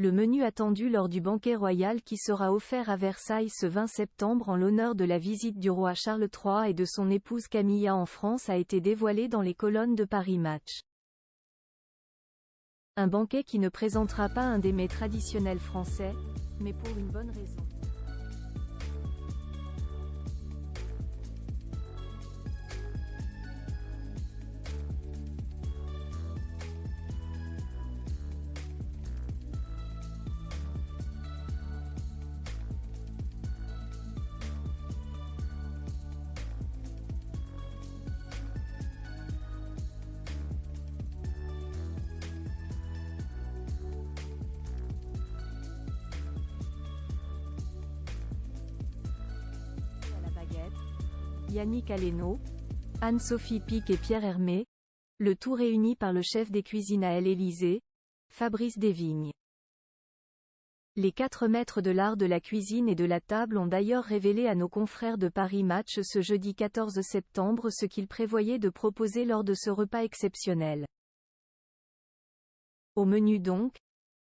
le menu attendu lors du banquet royal qui sera offert à Versailles ce 20 septembre en l'honneur de la visite du roi Charles III et de son épouse Camilla en France a été dévoilé dans les colonnes de Paris Match. Un banquet qui ne présentera pas un des mets traditionnels français, mais pour une bonne raison. Yannick Aleno, Anne-Sophie Pic et Pierre Hermé, le tout réuni par le chef des cuisines à l'Élysée, Fabrice Desvignes. Les 4 maîtres de l'art de la cuisine et de la table ont d'ailleurs révélé à nos confrères de Paris Match ce jeudi 14 septembre ce qu'ils prévoyaient de proposer lors de ce repas exceptionnel. Au menu donc,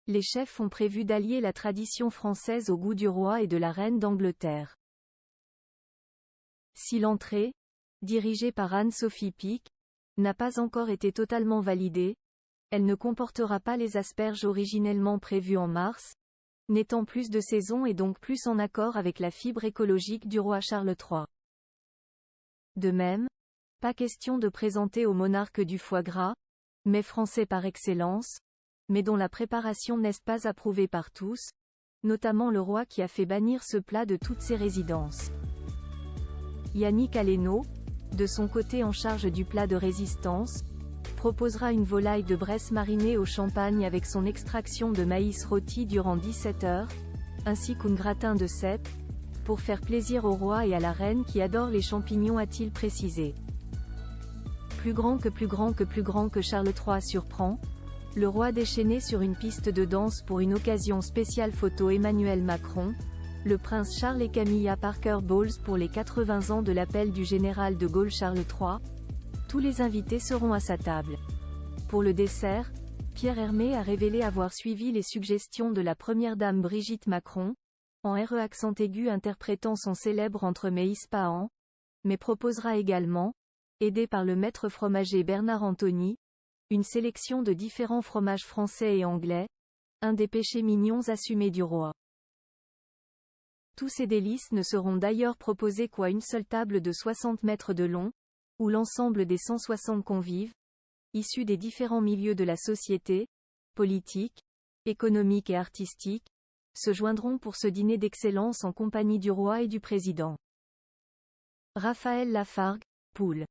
les chefs ont prévu d'allier la tradition française au goût du roi et de la reine d'Angleterre. Si l'entrée, dirigée par Anne-Sophie Pic, n'a pas encore été totalement validée, elle ne comportera pas les asperges originellement prévues en mars, n'étant plus de saison et donc plus en accord avec la fibre écologique du roi Charles III. De même, pas question de présenter au monarque du foie gras, mets français par excellence, mais dont la préparation n'est pas approuvée par tous, notamment le roi qui a fait bannir ce plat de toutes ses résidences. Yannick Aleno, de son côté en charge du plat de résistance, proposera une volaille de Bresse marinée au champagne avec son extraction de maïs rôti durant 17 heures, ainsi qu'un gratin de cèpe, pour faire plaisir au roi et à la reine qui adorent les champignons, a-t-il précisé. Plus grand que Charles III surprend, le roi déchaîné sur une piste de danse pour une occasion spéciale photo Emmanuel Macron, le prince Charles et Camilla Parker Bowles pour les 80 ans de l'appel du général de Gaulle Charles III. Tous les invités seront à sa table. Pour le dessert, Pierre Hermé a révélé avoir suivi les suggestions de la première dame Brigitte Macron, en RE accent aigu interprétant son célèbre entremets Ispahan, mais proposera également, aidé par le maître fromager Bernard Anthony, une sélection de différents fromages français et anglais, un des péchés mignons assumés du roi. Tous ces délices ne seront d'ailleurs proposés qu'à une seule table de 60 mètres de long, où l'ensemble des 160 convives, issus des différents milieux de la société, politique, économique et artistique, se joindront pour ce dîner d'excellence en compagnie du roi et du président. Raphaël Lafargue, Poule.